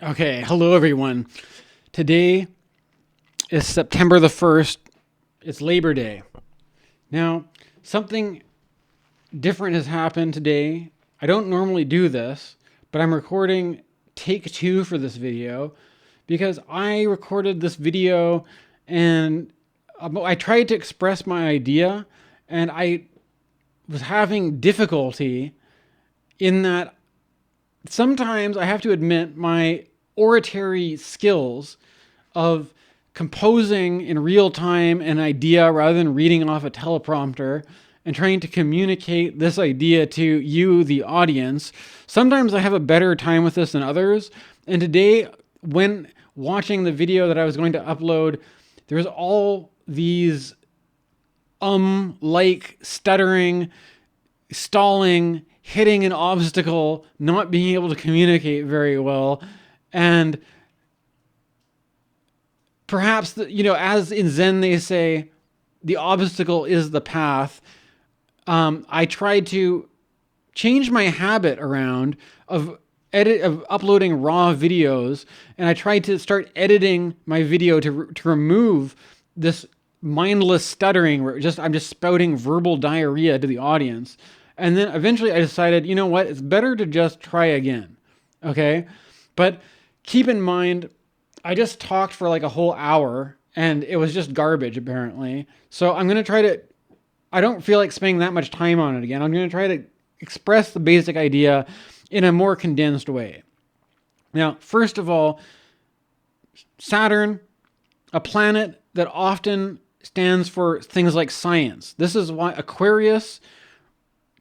Okay, hello everyone. Today is September the 1st. It's Labor Day. Now, something different has happened today. I don't normally do this, but I'm recording take 2 for this video because I recorded this video and I tried to express my idea and I was having difficulty in that sometimes I have to admit my oratory skills of composing in real time an idea rather than reading off a teleprompter and trying to communicate this idea to you, the audience. Sometimes I have a better time with this than others. And today, when watching the video that I was going to upload, there's all these like stuttering, stalling, hitting an obstacle, not being able to communicate very well. And perhaps, as in Zen they say, the obstacle is the path. I tried to change my habit around of uploading raw videos, and I tried to start editing my video to remove this mindless stuttering where I'm just spouting verbal diarrhea to the audience. And then eventually I decided, you know what, it's better to just try again. Okay? But keep in mind, I just talked for like a whole hour and it was just garbage apparently. So I'm going to I don't feel like spending that much time on it again. I'm going to try to express the basic idea in a more condensed way. Now, first of all, Saturn, a planet that often stands for things like science. This is why Aquarius,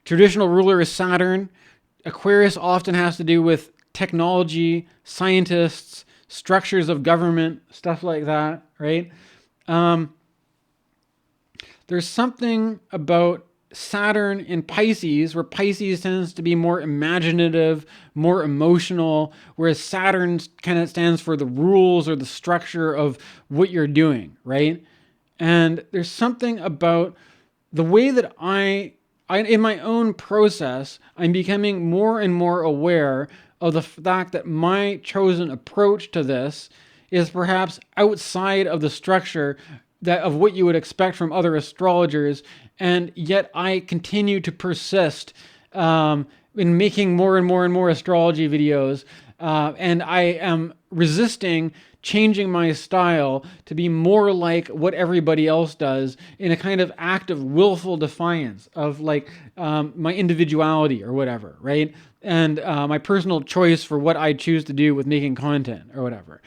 traditional ruler is Saturn. Aquarius often has to do with technology, scientists, structures of government, stuff like that, right? There's something about Saturn in Pisces, where Pisces tends to be more imaginative, more emotional, whereas Saturn kind of stands for the rules or the structure of what you're doing, right? And there's something about the way that I in my own process, I'm becoming more and more aware of the fact that my chosen approach to this is perhaps outside of the structure of what you would expect from other astrologers, and yet I continue to persist in making more and more and more astrology videos, and I am resisting changing my style to be more like what everybody else does in a kind of act of willful defiance of like my individuality or whatever, right? And my personal choice for what I choose to do with making content or whatever.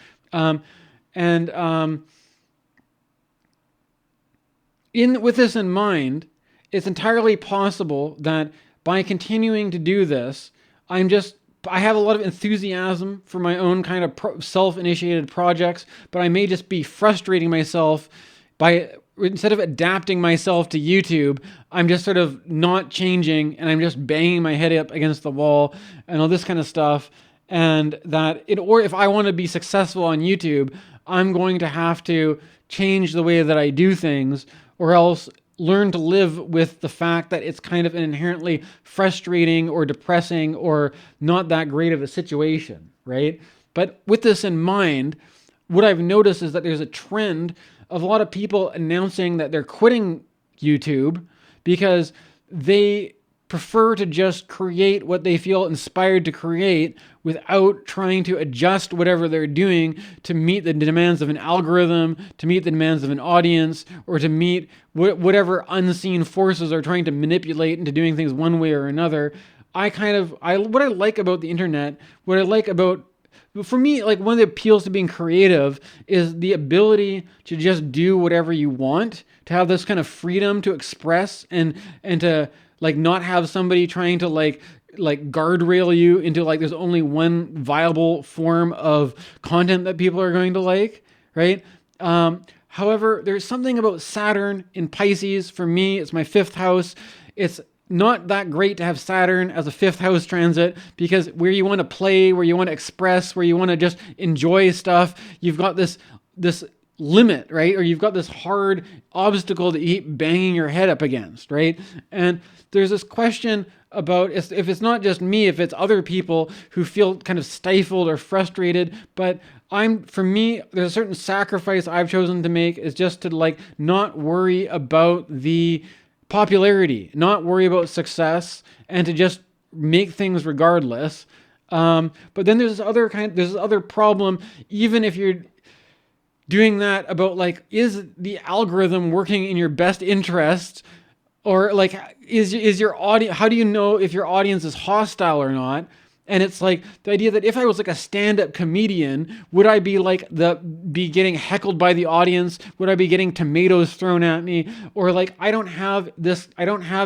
With this in mind, it's entirely possible that by continuing to do this, I have a lot of enthusiasm for my own kind of self-initiated projects, but I may just be frustrating myself by, instead of adapting myself to YouTube, I'm just sort of not changing and I'm just banging my head up against the wall and all this kind of stuff. And or if I want to be successful on YouTube, I'm going to have to change the way that I do things, or else learn to live with the fact that it's kind of an inherently frustrating or depressing or not that great of a situation, right? But with this in mind, what I've noticed is that there's a trend of a lot of people announcing that they're quitting YouTube because they prefer to just create what they feel inspired to create without trying to adjust whatever they're doing to meet the demands of an algorithm, to meet the demands of an audience, or to meet whatever unseen forces are trying to manipulate into doing things one way or another. What I like about the internet, for me, like one of the appeals to being creative is the ability to just do whatever you want, to have this kind of freedom to express and to like not have somebody trying to like guardrail you into like there's only one viable form of content that people are going to like, right? However, there's something about Saturn in Pisces. For me, it's my 5th house. It's not that great to have Saturn as a 5th house transit, because where you want to play, where you want to express, where you want to just enjoy stuff, you've got this limit, right? Or you've got this hard obstacle that you keep banging your head up against, right? And there's this question about if it's not just me, if it's other people who feel kind of stifled or frustrated. But for me, there's a certain sacrifice I've chosen to make, is just to like not worry about the popularity, not worry about success, and to just make things regardless. But then there's this other problem, even if you're doing that, about like, is the algorithm working in your best interest? Or like, is your audience, how do you know if your audience is hostile or not? And it's like the idea that if I was like a stand-up comedian, would I be be getting heckled by the audience? Would I be getting tomatoes thrown at me? Or like, I don't have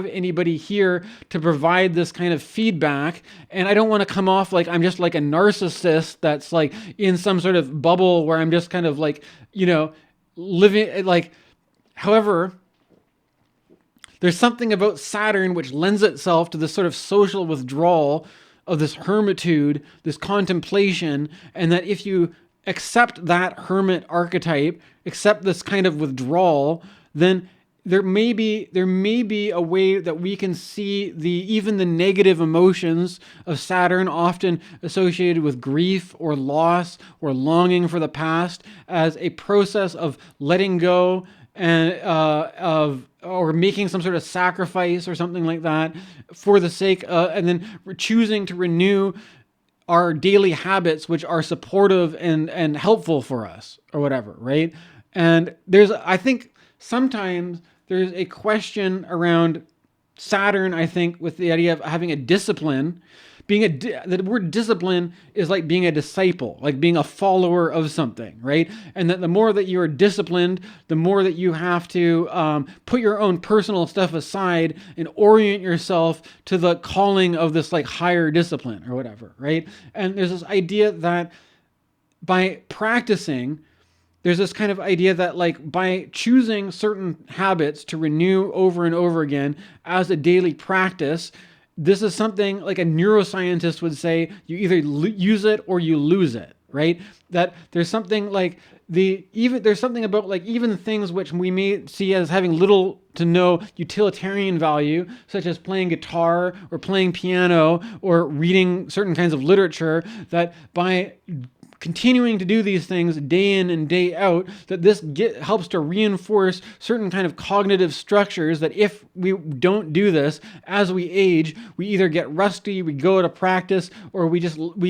anybody here to provide this kind of feedback. And I don't want to come off like I'm just like a narcissist that's like in some sort of bubble where I'm just kind of like, living like, however, there's something about Saturn which lends itself to this sort of social withdrawal of this hermitude, this contemplation, and that if you accept that hermit archetype, accept this kind of withdrawal, then there may be a way that we can see even the negative emotions of Saturn, often associated with grief or loss or longing for the past, as a process of letting go and or making some sort of sacrifice or something like that for the sake and then choosing to renew our daily habits which are supportive and helpful for us or whatever, right? And I think sometimes there's a question around Saturn, I think, with the idea of having a discipline. The word discipline is like being a disciple, like being a follower of something, right? And that the more that you are disciplined, the more that you have to put your own personal stuff aside and orient yourself to the calling of this like higher discipline or whatever, right? And there's this idea that by practicing, there's this kind of idea that like by choosing certain habits to renew over and over again as a daily practice, this is something like a neuroscientist would say, you either use it or you lose it, right? That there's something like there's something about like even things which we may see as having little to no utilitarian value, such as playing guitar or playing piano or reading certain kinds of literature, that by continuing to do these things day in and day out, that this helps to reinforce certain kind of cognitive structures that if we don't do this as we age, we either get rusty, we go out of practice, or we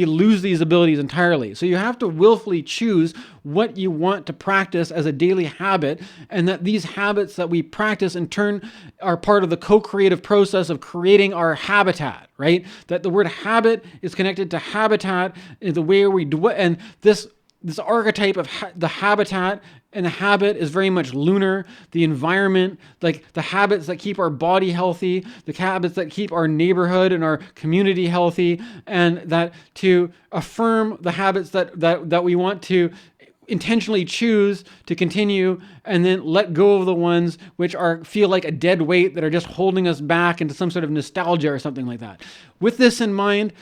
lose these abilities entirely. So you have to willfully choose what you want to practice as a daily habit, and that these habits that we practice in turn are part of the co-creative process of creating our habitat, right? That the word habit is connected to habitat in the way we do, and this archetype of the habitat and the habit is very much lunar, the environment, like the habits that keep our body healthy, the habits that keep our neighborhood and our community healthy, and that to affirm the habits that we want to intentionally choose to continue, and then let go of the ones which feel like a dead weight that are just holding us back into some sort of nostalgia or something like that. With this in mind,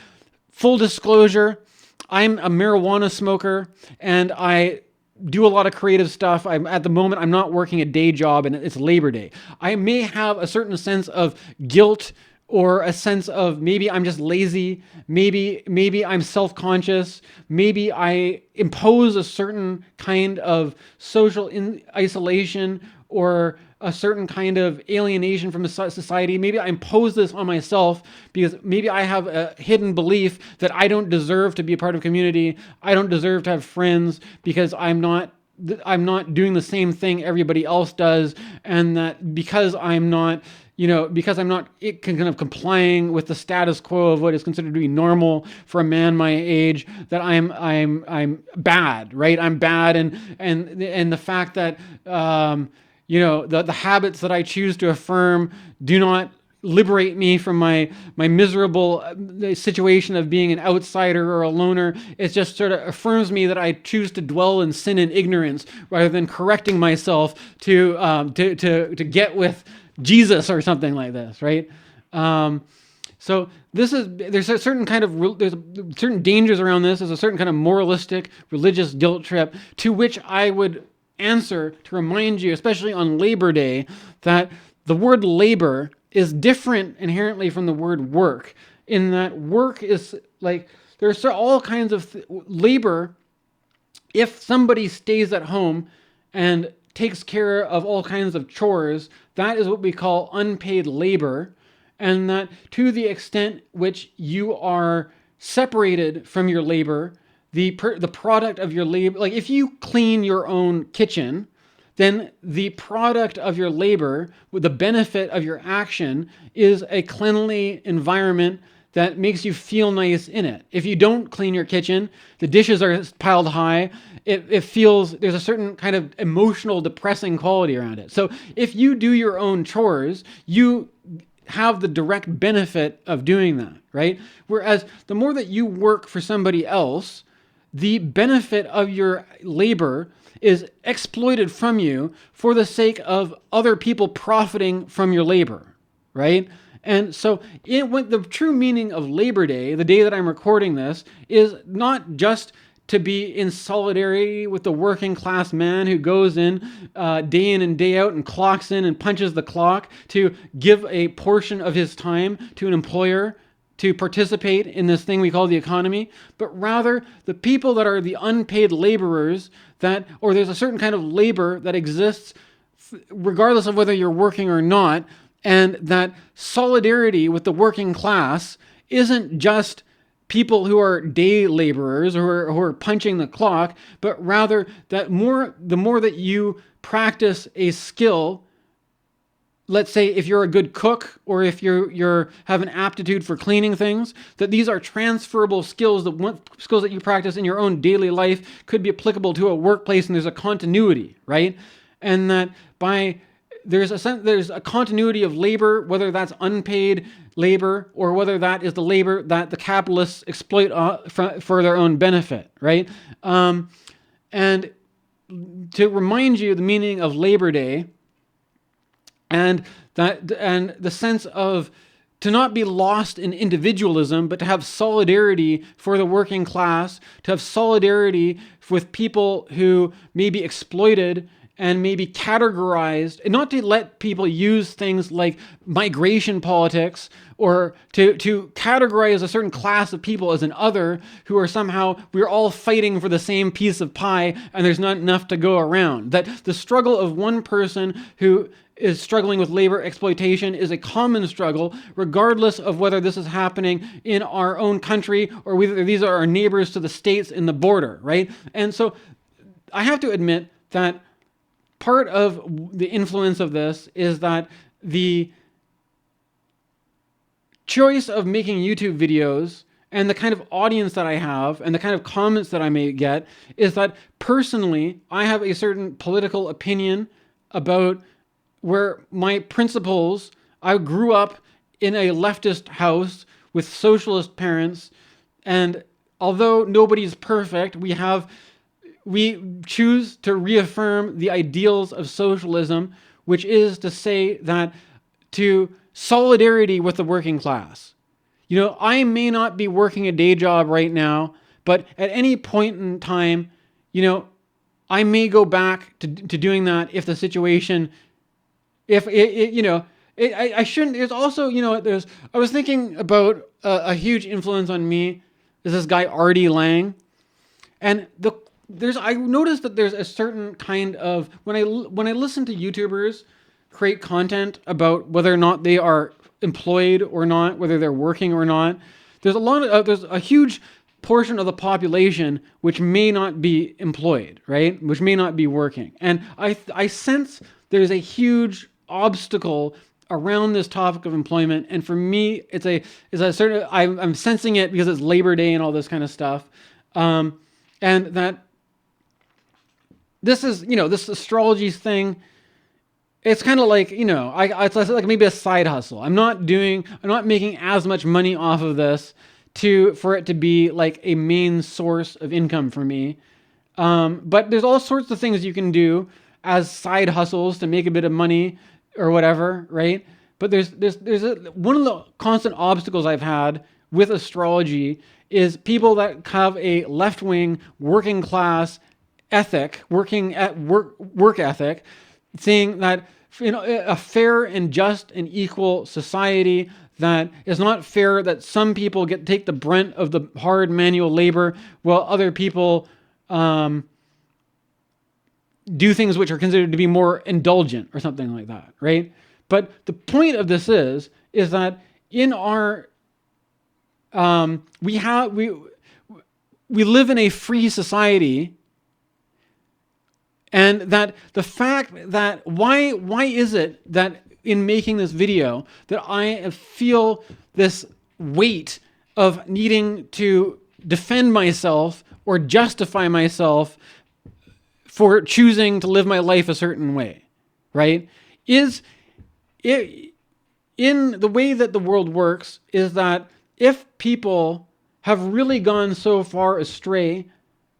full disclosure, I'm a marijuana smoker and I do a lot of creative stuff. At the moment, I'm not working a day job and it's Labor Day. I may have a certain sense of guilt or a sense of maybe I'm just lazy, maybe I'm self-conscious, maybe I impose a certain kind of social isolation or a certain kind of alienation from society. Maybe I impose this on myself because maybe I have a hidden belief that I don't deserve to be a part of community. I don't deserve to have friends because I'm not doing the same thing everybody else does, and that because I'm not kind of complying with the status quo of what is considered to be normal for a man my age, that I'm bad, right? I'm bad, and the fact that the habits that I choose to affirm do not liberate me from my miserable situation of being an outsider or a loner. It just sort of affirms me that I choose to dwell in sin and ignorance rather than correcting myself to get with Jesus or something like this, right? So there's a certain kind of there's certain dangers around this. There's a certain kind of moralistic religious guilt trip to which I would answer to remind you, especially on Labor Day, that the word labor is different inherently from the word work, in that work is like, there's all kinds of labor. If somebody stays at home and takes care of all kinds of chores, that is what we call unpaid labor. And that to the extent which you are separated from your labor, the product of your labor, like if you clean your own kitchen, then the product of your labor, with the benefit of your action, is a cleanly environment that makes you feel nice in it. If you don't clean your kitchen, the dishes are piled high, it feels, there's a certain kind of emotional depressing quality around it. So if you do your own chores, you have the direct benefit of doing that, right? Whereas the more that you work for somebody else, the benefit of your labor is exploited from you for the sake of other people profiting from your labor, right? And so the true meaning of Labor Day, the day that I'm recording this, is not just to be in solidarity with the working class man who goes in and day out and clocks in and punches the clock to give a portion of his time to an employer to participate in this thing we call the economy, but rather the people that are the unpaid laborers, or there's a certain kind of labor that exists regardless of whether you're working or not, and that solidarity with the working class isn't just people who are day laborers or who are punching the clock, but rather that the more that you practice a skill, let's say if you're a good cook or if you have an aptitude for cleaning things, that these are transferable skills, skills that you practice in your own daily life could be applicable to a workplace, and there's a continuity, right? And that there's a continuity of labor, whether that's unpaid labor or whether that is the labor that the capitalists exploit for their own benefit, right? And to remind you the meaning of Labor Day, and the sense of to not be lost in individualism, but to have solidarity for the working class, to have solidarity with people who may be exploited and may be categorized, and not to let people use things like migration politics or to categorize a certain class of people as an other who are somehow, we're all fighting for the same piece of pie and there's not enough to go around. That the struggle of one person who is struggling with labor exploitation is a common struggle, regardless of whether this is happening in our own country or whether these are our neighbors to the states in the border, right? And so I have to admit that part of the influence of this is that the choice of making YouTube videos and the kind of audience that I have and the kind of comments that I may get is that personally, I have a certain political opinion about where my principles, I grew up in a leftist house with socialist parents, and although nobody's perfect, we choose to reaffirm the ideals of socialism, which is to say that to solidarity with the working class. You know, I may not be working a day job right now, but at any point in time, you know, I may go back to doing that if the situation, if it you know, I shouldn't, there's also, you know, I was thinking about a huge influence on me is this guy, Laing. And I noticed that there's a certain kind of, when I listen to YouTubers create content about whether or not they are employed or not, whether they're working or not, there's a huge portion of the population which may not be employed, right? Which may not be working. And I sense there's a huge obstacle around this topic of employment. And for me, it's a certain, I'm sensing it because it's Labor Day and all this kind of stuff. And that this is, you know, this astrology thing, it's kind of like, you know, it's like maybe a side hustle. I'm not making as much money off of this for it to be like a main source of income for me. But there's all sorts of things you can do as side hustles to make a bit of money or whatever, right? But there's one of the constant obstacles I've had with astrology is people that have a left-wing working class ethic, work ethic, saying that a fair and just and equal society that is not fair, that some people take the brunt of the hard manual labor while other people do things which are considered to be more indulgent or something like that, right? But the point of this is that in our we live in a free society, and that the fact that why is it that in making this video that I feel this weight of needing to defend myself or justify myself for choosing to live my life a certain way, right? Is it, in the way that the world works, is that if people have really gone so far astray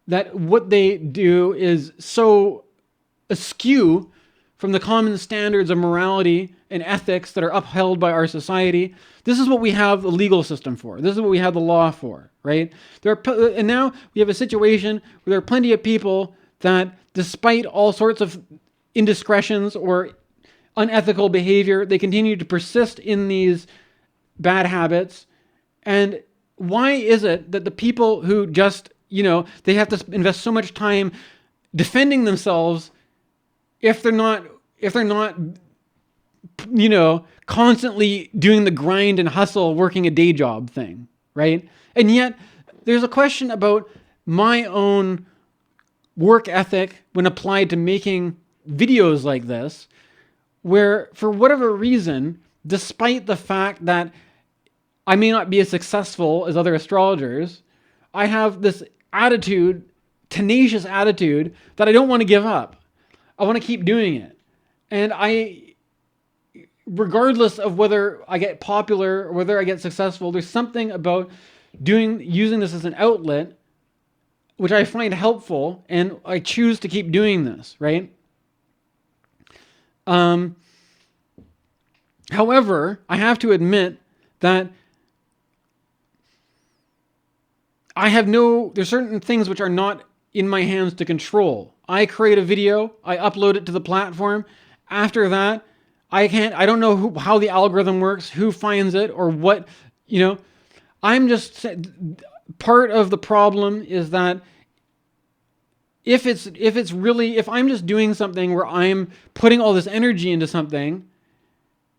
that what they do is so askew from the common standards of morality and ethics that are upheld by our society, this is what we have the legal system for. This is what we have the law for, right? And now we have a situation where there are plenty of people that, despite all sorts of indiscretions or unethical behavior, they continue to persist in these bad habits. And why is it that the people who just, they have to invest so much time defending themselves if they're not, constantly doing the grind and hustle, working a day job thing, right? And yet there's a question about my own work ethic when applied to making videos like this, where for whatever reason, despite the fact that I may not be as successful as other astrologers, I have this attitude, tenacious attitude, that I don't want to give up. I want to keep doing it. And regardless of whether I get popular or whether I get successful, there's something about using this as an outlet which I find helpful, and I choose to keep doing this, right? However, I have to admit that there's certain things which are not in my hands to control. I create a video, I upload it to the platform. After that, I don't know how the algorithm works, who finds it, or what, I'm just, part of the problem is that if I'm just doing something where I'm putting all this energy into something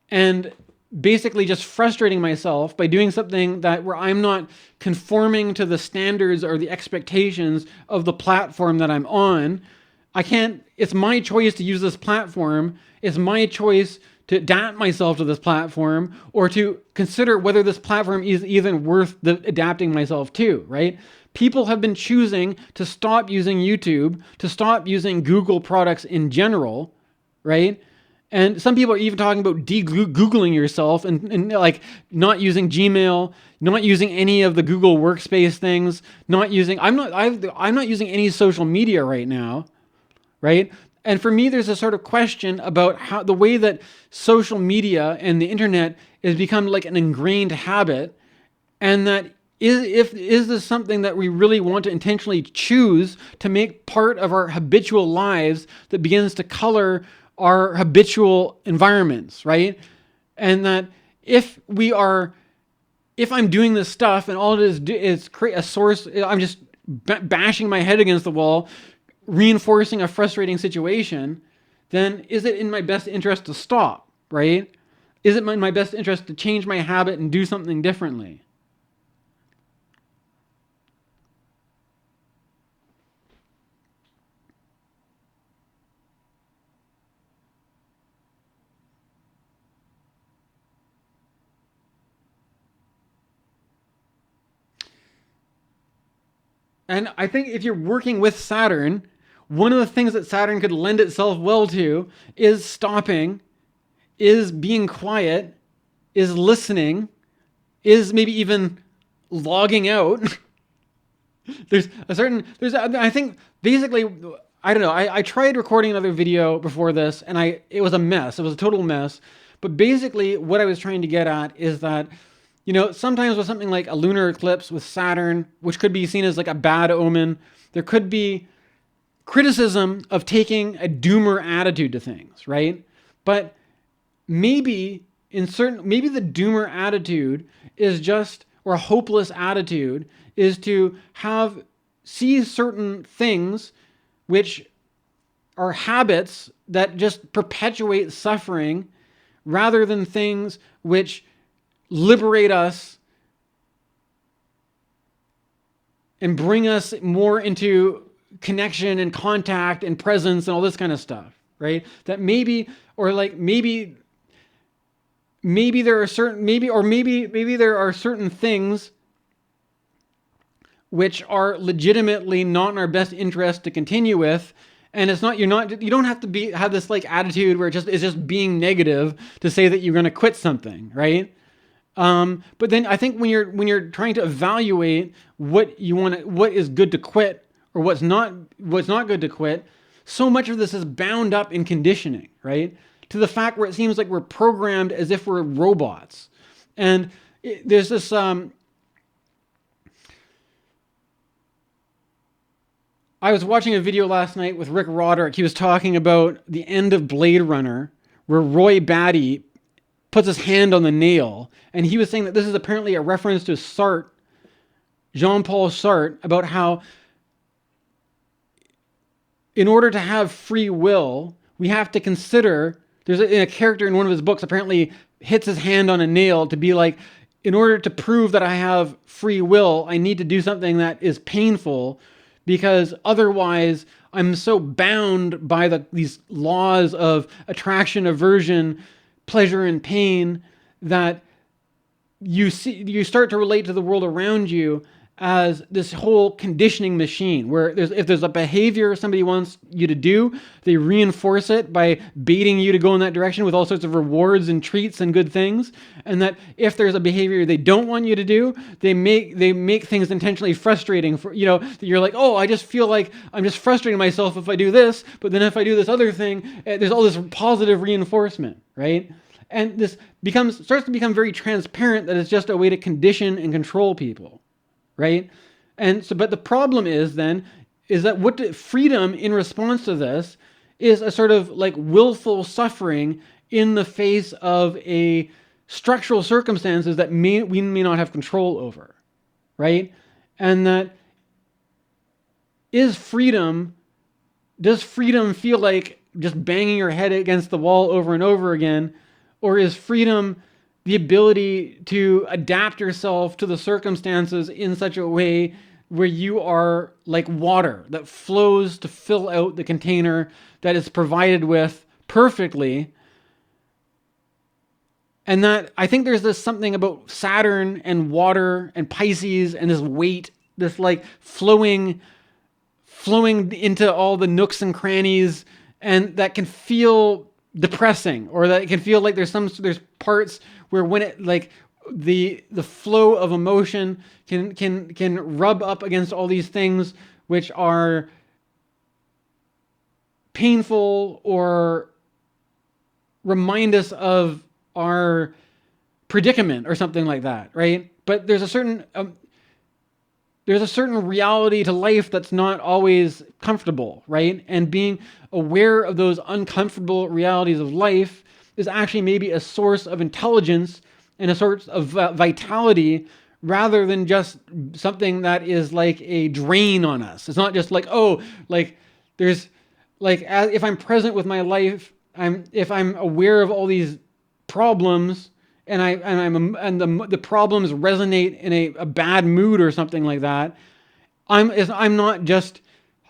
and basically just frustrating myself by doing something where I'm not conforming to the standards or the expectations of the platform that I'm on, it's my choice to use this platform. It's my choice to adapt myself to this platform, or to consider whether this platform is even worth adapting myself to, right? People have been choosing to stop using YouTube, to stop using Google products in general, right? And some people are even talking about de-Googling yourself and like not using Gmail, not using any of the Google Workspace things, I'm not using any social media right now, right? And for me, there's a sort of question about how the way that social media and the internet has become like an ingrained habit, and that is this something that we really want to intentionally choose to make part of our habitual lives that begins to color our habitual environments, right? And that if I'm doing this stuff and all it is create a source, I'm just bashing my head against the wall, reinforcing a frustrating situation, then is it in my best interest to stop, right? Is it in my best interest to change my habit and do something differently? And I think if you're working with Saturn, one of the things that Saturn could lend itself well to is stopping, is being quiet, is listening, is maybe even logging out. I think basically, I don't know, I tried recording another video before this and it was a mess. It was a total mess. But basically what I was trying to get at is that, sometimes with something like a lunar eclipse with Saturn, which could be seen as like a bad omen, there could be criticism of taking a doomer attitude to things, right? But maybe maybe the doomer attitude is just, or a hopeless attitude is to see certain things which are habits that just perpetuate suffering, rather than things which liberate us and bring us more into connection and contact and presence and all this kind of stuff, right? That maybe, or like maybe there are maybe there are certain things which are legitimately not in our best interest to continue with. And you don't have to have this like attitude where it's just being negative to say that you're going to quit something, right? But then I think when you're trying to evaluate what is good to quit or what's not good to quit, so much of this is bound up in conditioning, right? To the fact where it seems like we're programmed as if we're robots. And there's this I was watching a video last night with Rick Roderick. He was talking about the end of Blade Runner, where Roy Batty puts his hand on the nail. And he was saying that this is apparently a reference to Sartre, Jean-Paul Sartre, about how in order to have free will, we have to consider, there's a character in one of his books apparently hits his hand on a nail to be like, in order to prove that I have free will, I need to do something that is painful, because otherwise I'm so bound by these laws of attraction, aversion, pleasure, and pain that you start to relate to the world around you as this whole conditioning machine, where if there's a behavior somebody wants you to do, they reinforce it by baiting you to go in that direction with all sorts of rewards and treats and good things. And that if there's a behavior they don't want you to do, they make things intentionally frustrating for, that you're like, oh, I just feel like I'm just frustrating myself if I do this, but then if I do this other thing, there's all this positive reinforcement, right? And this starts to become very transparent that it's just a way to condition and control people. Right? And so, but the problem is that freedom in response to this is a sort of like willful suffering in the face of a structural circumstances that we may not have control over. Right? And that does freedom feel like just banging your head against the wall over and over again? Or is freedom the ability to adapt yourself to the circumstances in such a way where you are like water that flows to fill out the container that is provided with perfectly? And that I think there's this something about Saturn and water and Pisces and this weight, this like flowing into all the nooks and crannies, and that can feel depressing, or that it can feel like there's parts where when it like the flow of emotion can rub up against all these things which are painful or remind us of our predicament or something like that, right? But there's a certain reality to life that's not always comfortable, right? And being aware of those uncomfortable realities of life is actually maybe a source of intelligence and a source of vitality, rather than just something that is like a drain on us. It's not just like, oh, like there's like, if I'm present with my life, if I'm aware of all these problems, and the problems resonate in a bad mood or something like that, I'm not just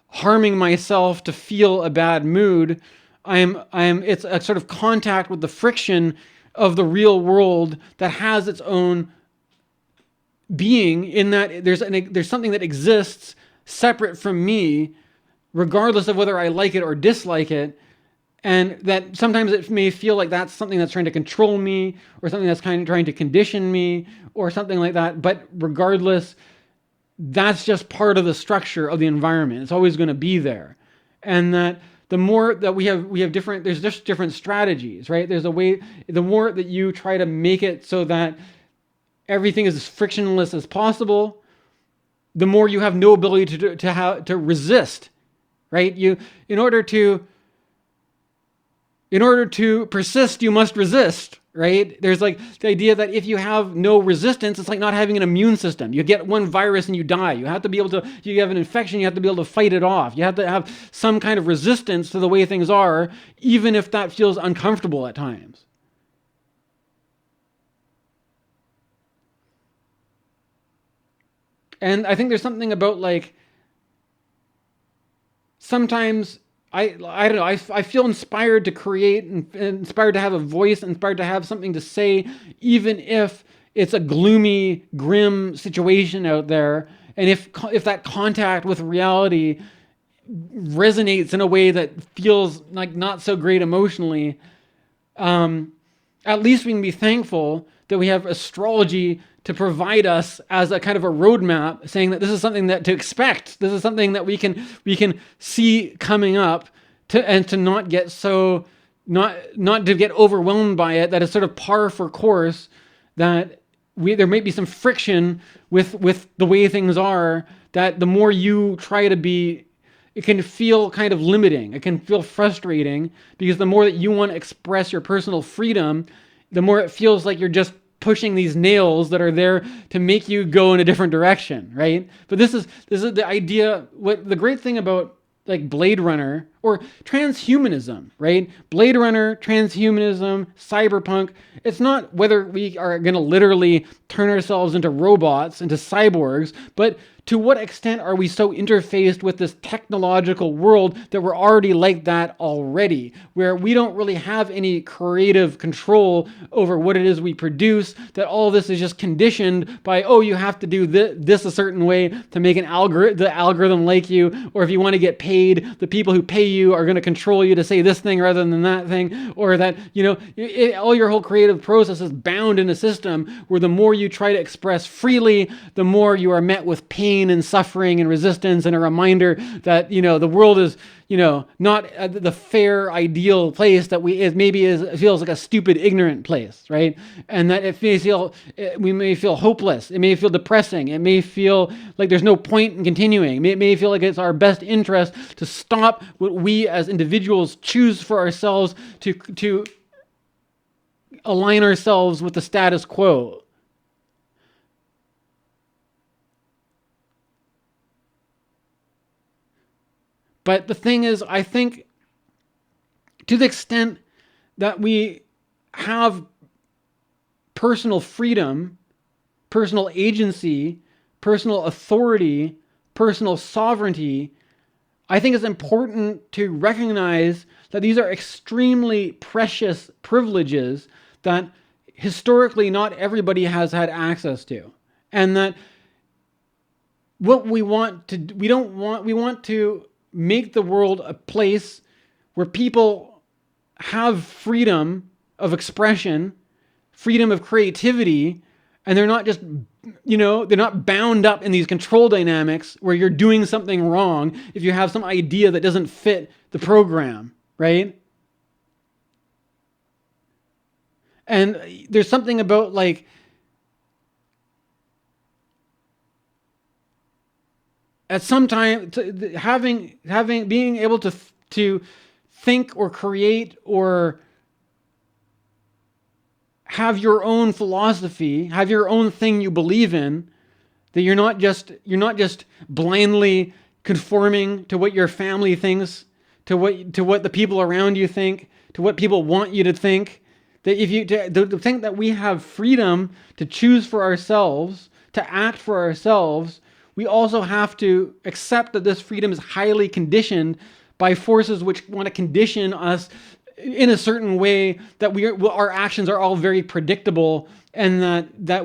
harming myself to feel a bad mood. It's a sort of contact with the friction of the real world that has its own being, in that there's something that exists separate from me, regardless of whether I like it or dislike it. And that sometimes it may feel like that's something that's trying to control me, or something that's kind of trying to condition me, or something like that. But regardless, that's just part of the structure of the environment. It's always going to be there. And that the more that we have different, there's just different strategies, right? There's a way, the more that you try to make it so that everything is as frictionless as possible, the more you have no ability to resist, right? In order to in order to persist, you must resist, right? There's like the idea that if you have no resistance, it's like not having an immune system. You get one virus and you die. You have to be able to, you have an infection, you have to be able to fight it off. You have to have some kind of resistance to the way things are, even if that feels uncomfortable at times. And I think there's something about like, sometimes I don't know, I feel inspired to create and inspired to have a voice, inspired to have something to say, even if it's a gloomy, grim situation out there. And if that contact with reality resonates in a way that feels like not so great emotionally, at least we can be thankful that we have astrology to provide us as a kind of a roadmap, saying that this is something that to expect. This is something that we can see coming up, and to not get so not to get overwhelmed by it. That is sort of par for course. That there may be some friction with the way things are. That the more you try to be, it can feel kind of limiting. It can feel frustrating, because the more that you want to express your personal freedom, the more it feels like you're just pushing these nails that are there to make you go in a different direction, right? But this is the idea. What the great thing about like Blade Runner or transhumanism, right? Blade Runner, transhumanism, cyberpunk. It's not whether we are going to literally turn ourselves into robots, into cyborgs, but to what extent are we so interfaced with this technological world that we're already like that already, where we don't really have any creative control over what it is we produce, that all this is just conditioned by, oh, you have to do this a certain way to make the algorithm like you, or if you want to get paid, the people who pay you are going to control you to say this thing rather than that thing, or that, all your whole creative process is bound in a system where the more you try to express freely, the more you are met with pain and suffering and resistance, and a reminder that the world is not the fair ideal place that it feels like a stupid ignorant place, right? And that we may feel hopeless, it may feel depressing, it may feel like there's no point in continuing, it may feel like it's our best interest to stop what we as individuals choose for ourselves, to align ourselves with the status quo. But the thing is, I think to the extent that we have personal freedom, personal agency, personal authority, personal sovereignty, I think it's important to recognize that these are extremely precious privileges that historically not everybody has had access to. And that what we want to make the world a place where people have freedom of expression, freedom of creativity, and they're not just, they're not bound up in these control dynamics where you're doing something wrong if you have some idea that doesn't fit the program, right? And there's something about like, at some time, being able to think or create or have your own philosophy, have your own thing you believe in, that you're not just blindly conforming to what your family thinks, to what the people around you think, to what people want you to think. That to think that we have freedom to choose for ourselves, to act for ourselves, we also have to accept that this freedom is highly conditioned by forces which want to condition us in a certain way, that our actions are all very predictable, and that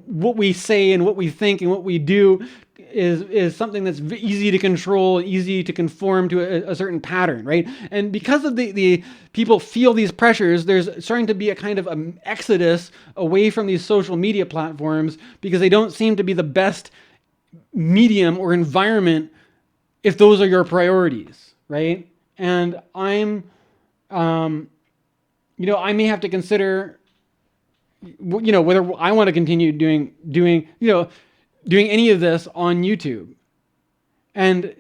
what we say and what we think and what we do is something that's easy to control, easy to conform to a certain pattern, right? And because of the people feel these pressures, there's starting to be a kind of exodus away from these social media platforms, because they don't seem to be the best medium or environment if those are your priorities, right? And I may have to consider, whether I want to continue doing any of this on YouTube. And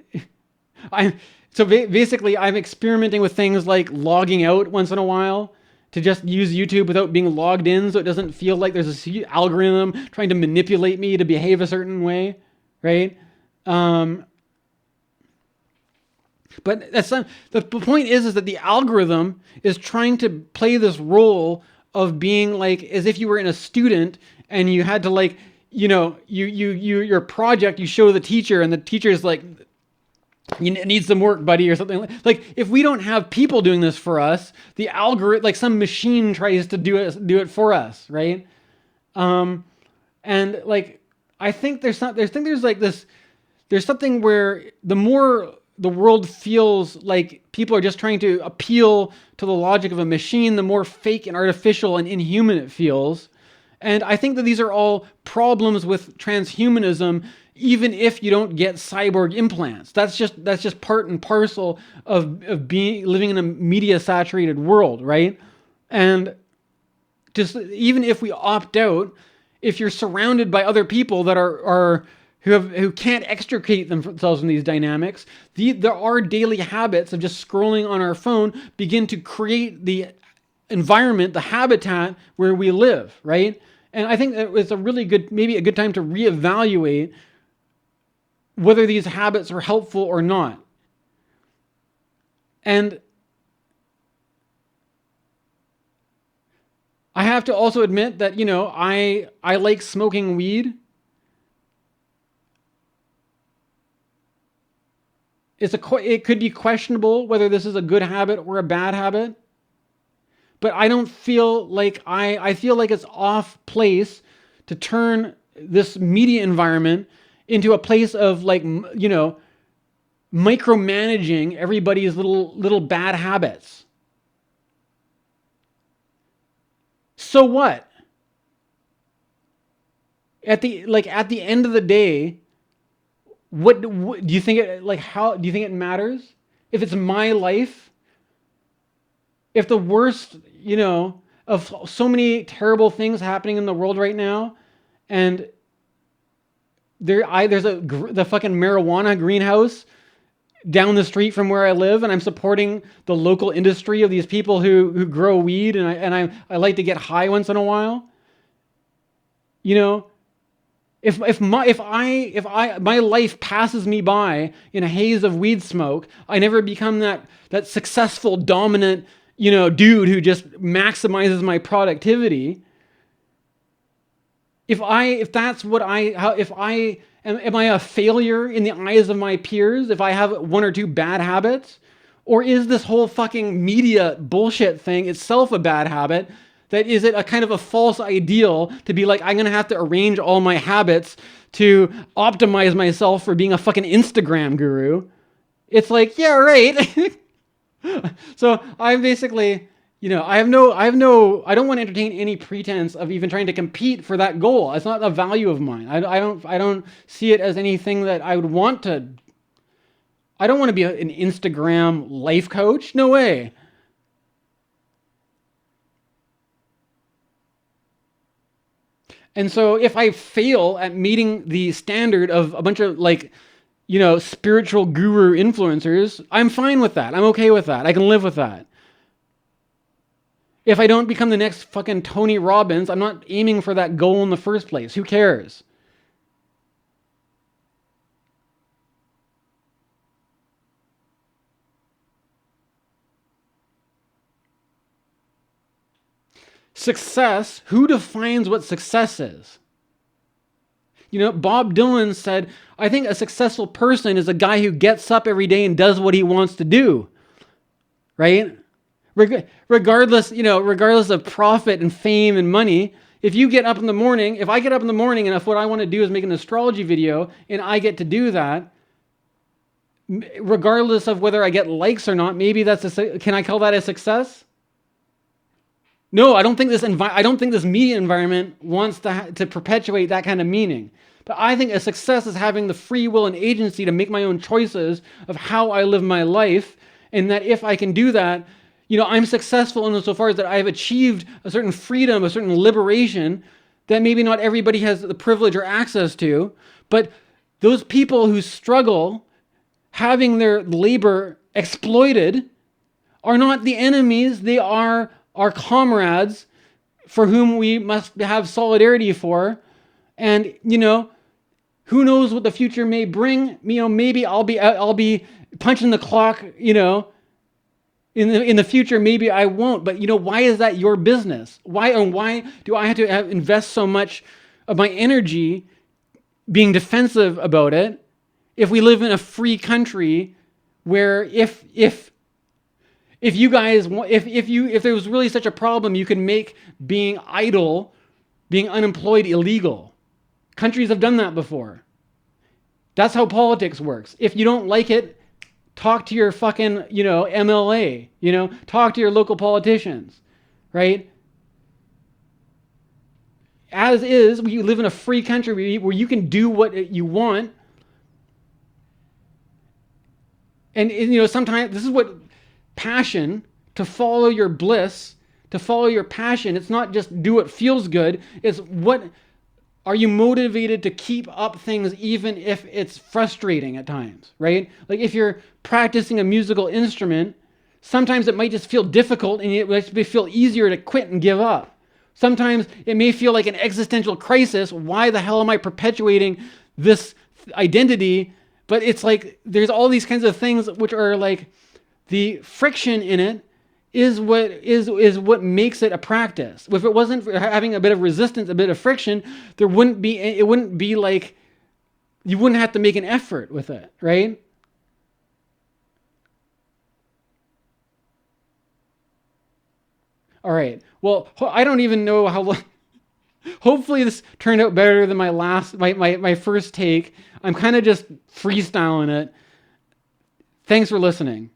So basically, I'm experimenting with things like logging out once in a while to just use YouTube without being logged in, so it doesn't feel like there's a algorithm trying to manipulate me to behave a certain way, right? But that's not, the point is that the algorithm is trying to play this role of being like as if you were in a student and you had to like, your project, you show the teacher and the teacher is like, you need some work, buddy, or something. Like if we don't have people doing this for us, the algorithm, like some machine tries to do it for us, right? And like I think there's something where the more the world feels like people are just trying to appeal to the logic of a machine, the more fake and artificial and inhuman it feels. And I think that these are all problems with transhumanism, even if you don't get cyborg implants. That's just part and parcel of living in a media saturated world, right? And just even if we opt out, if you're surrounded by other people that are who can't extricate themselves from these dynamics, there are daily habits of just scrolling on our phone begin to create the environment, the habitat where we live, right? And I think that it's maybe a good time to reevaluate whether these habits are helpful or not. And I have to also admit that, I like smoking weed. It could be questionable whether this is a good habit or a bad habit. But I don't feel like I feel like it's off place to turn this media environment into a place of like, micromanaging everybody's little bad habits. So what? At the end of the day, what do you think how do you think it matters? If it's my life, if the worst, of so many terrible things happening in the world right now, and there's the fucking marijuana greenhouse down the street from where I live, and I'm supporting the local industry of these people who grow weed, and I like to get high once in a while. If my life passes me by in a haze of weed smoke, I never become that successful, dominant, dude who just maximizes my productivity. Am I a failure in the eyes of my peers if I have one or two bad habits? Or is this whole fucking media bullshit thing itself a bad habit? That is it a kind of a false ideal to be like, I'm going to have to arrange all my habits to optimize myself for being a fucking Instagram guru? It's like, yeah, right. So I'm basically, I don't want to entertain any pretense of even trying to compete for that goal. It's not a value of mine. I don't see it as anything that I would want to. I don't want to be an Instagram life coach. No way. And so if I fail at meeting the standard of a bunch of spiritual guru influencers, I'm fine with that. I'm okay with that. I can live with that. If I don't become the next fucking Tony Robbins, I'm not aiming for that goal in the first place. Who cares? Success, who defines what success is? Bob Dylan said, I think a successful person is a guy who gets up every day and does what he wants to do. Right? Regardless of profit and fame and money, if I get up in the morning and if what I want to do is make an astrology video and I get to do that, regardless of whether I get likes or not, maybe can I call that a success? No, I don't think this media environment wants to perpetuate that kind of meaning. But I think a success is having the free will and agency to make my own choices of how I live my life, and that if I can do that, I'm successful insofar as that I've achieved a certain freedom, a certain liberation that maybe not everybody has the privilege or access to. But those people who struggle, having their labor exploited are not the enemies, they are our comrades for whom we must have solidarity for. And, who knows what the future may bring? Maybe I'll be punching the clock, in the future. Maybe I won't. But why is that your business? Why do I have to invest so much of my energy being defensive about it if we live in a free country where if you guys, if there was really such a problem, you could make being idle, being unemployed illegal. Countries have done that before. That's how politics works. If you don't like it, talk to your fucking, MLA, talk to your local politicians, right? As is, we live in a free country where you can do what you want. And sometimes this is what passion, to follow your bliss, to follow your passion. It's not just do what feels good. It's what are you motivated to keep up things even if it's frustrating at times, right? Like if you're practicing a musical instrument, sometimes it might just feel difficult and it might feel easier to quit and give up. Sometimes it may feel like an existential crisis. Why the hell am I perpetuating this identity? But it's like there's all these kinds of things which are like the friction in it is what makes it a practice. If it wasn't for having a bit of resistance, a bit of friction, it wouldn't be like, you wouldn't have to make an effort with it, right? All right. Well, I don't even know how long. Hopefully this turned out better than my first take. I'm kind of just freestyling it. Thanks for listening.